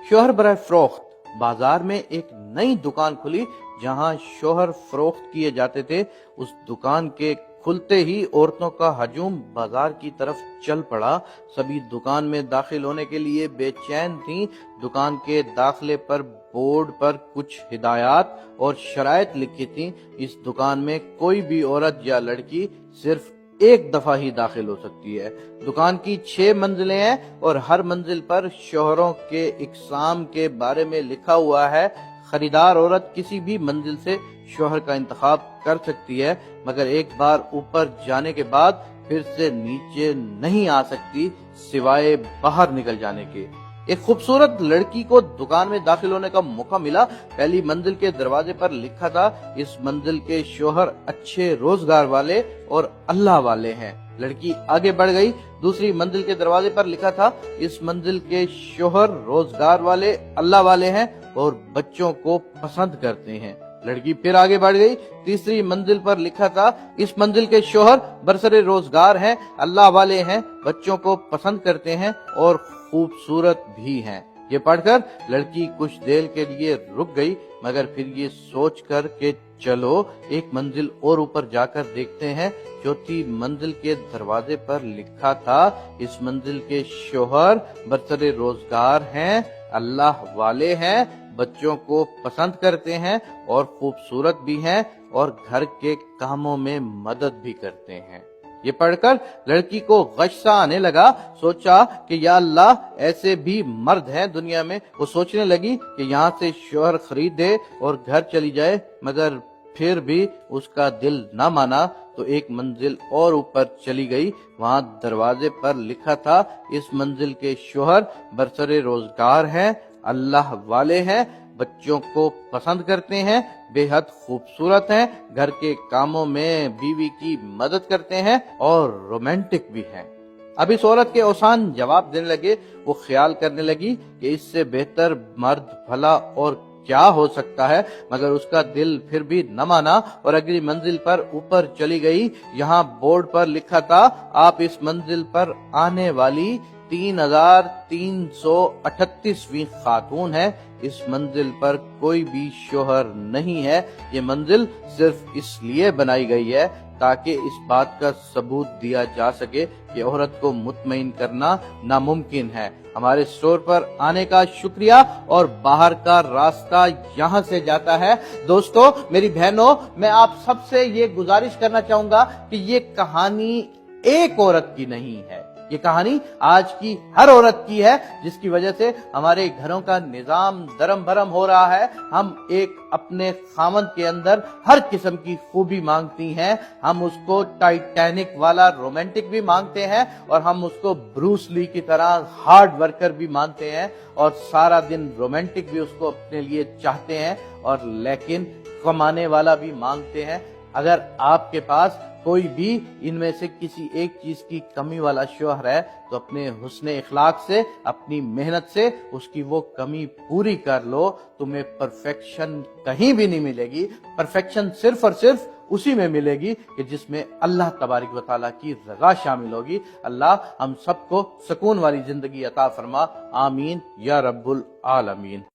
शोहर बराए फरोख्त। बाजार में एक नई दुकान खुली जहां शोहर फरोख्त किए जाते थे। उस दुकान के खुलते ही औरतों का हजूम बाजार की तरफ चल पड़ा। सभी दुकान में दाखिल होने के लिए बेचैन थीं। दुकान के दाखिले पर बोर्ड पर कुछ हिदायत और शराइत लिखी थीं। इस दुकान में कोई भी औरत या लड़की सिर्फ एक दफा ही दाखिल हो सकती है। दुकान की 6 मंजिलें हैं और हर मंजिल पर शोहरों के इकसाम के बारे में लिखा हुआ है। खरीदार औरत किसी भी मंजिल से शोहर का इंतखाब कर सकती है, मगर एक बार ऊपर जाने के बाद फिर से नीचे नहीं आ सकती सिवाय बाहर निकल जाने के। एक खूबसूरत लड़की को दुकान में दाखिल होने का मौका मिला। पहली मंजिल के दरवाजे पर लिखा था, इस मंजिल के शोहर अच्छे रोजगार वाले और अल्लाह वाले हैं। लड़की आगे बढ़ गई। दूसरी मंजिल के दरवाजे पर लिखा था, इस मंजिल के शोहर रोजगार वाले, अल्लाह वाले हैं और बच्चों को पसंद करते हैं। लड़की फिर आगे बढ़ गई। तीसरी मंजिल पर लिखा था, इस मंजिल के शोहर बरसरे रोजगार हैं, अल्लाह वाले हैं, बच्चों को पसंद करते हैं और खूबसूरत भी हैं। ये पढ़कर लड़की कुछ देर के लिए रुक गई, मगर फिर ये सोच कर के चलो एक मंजिल और ऊपर जाकर देखते हैं। चौथी मंजिल के दरवाजे पर लिखा था, इस मंजिल के शोहर बरसरे रोजगार हैं, अल्लाह वाले हैं, बच्चों को पसंद करते हैं और खूबसूरत भी हैं और घर के कामों में मदद भी करते हैं। ये पढ़कर लड़की को गस्सा आने लगा। सोचा कि या अल्लाह, ऐसे भी मर्द हैं दुनिया में। वो सोचने लगी कि यहाँ से शोहर खरीदे और घर चली जाए, मगर फिर भी उसका दिल ना माना तो एक मंजिल और ऊपर चली गई। वहां दरवाजे पर लिखा था, इस मंजिल के शोहर बरसरे रोजगार हैं, अल्लाह वाले हैं, बच्चों को पसंद करते हैं, बेहद खूबसूरत हैं, घर के कामों में बीवी की मदद करते हैं और रोमांटिक भी हैं। अब इस औरत के औसान जवाब देने लगे। वो ख्याल करने लगी कि इससे बेहतर मर्द भला और क्या हो सकता है, मगर उसका दिल फिर भी न माना और अगली मंजिल पर ऊपर चली गई। यहाँ बोर्ड पर लिखा था, आप इस मंजिल पर आने वाली 3338वीं खातून है। इस मंजिल पर कोई भी शोहर नहीं है। ये मंजिल सिर्फ इसलिए बनाई गई है ताकि इस बात का सबूत दिया जा सके कि औरत को मुतमईन करना नामुमकिन है। हमारे स्टोर पर आने का शुक्रिया और बाहर का रास्ता यहाँ से जाता है। दोस्तों, मेरी बहनों, मैं आप सबसे ये गुजारिश करना चाहूंगा कि ये कहानी एक औरत की नहीं है, ये कहानी आज की हर औरत की है, जिसकी वजह से हमारे घरों का निजाम दरम भरम हो रहा है। हम एक अपने खामद के अंदर हर किस्म की खूबी मांगती हैं। हम उसको टाइटैनिक वाला रोमांटिक भी मांगते हैं और हम उसको ब्रूस ली की तरह हार्ड वर्कर भी मानते हैं और सारा दिन रोमांटिक भी उसको अपने लिए चाहते हैं, और लेकिन कमाने वाला भी मांगते हैं। अगर आपके पास कोई भी इनमें से किसी एक चीज की कमी वाला शोहर है तो अपने हुस्ने इखलाक से, अपनी मेहनत से उसकी वो कमी पूरी कर लो। तुम्हें परफेक्शन कहीं भी नहीं मिलेगी। परफेक्शन सिर्फ और सिर्फ उसी में मिलेगी कि जिसमें अल्लाह तबारक व तआला की रज़ा शामिल होगी। अल्लाह हम सबको सुकून वाली जिंदगी अता फरमा। आमीन या रब्बुल आलमीन।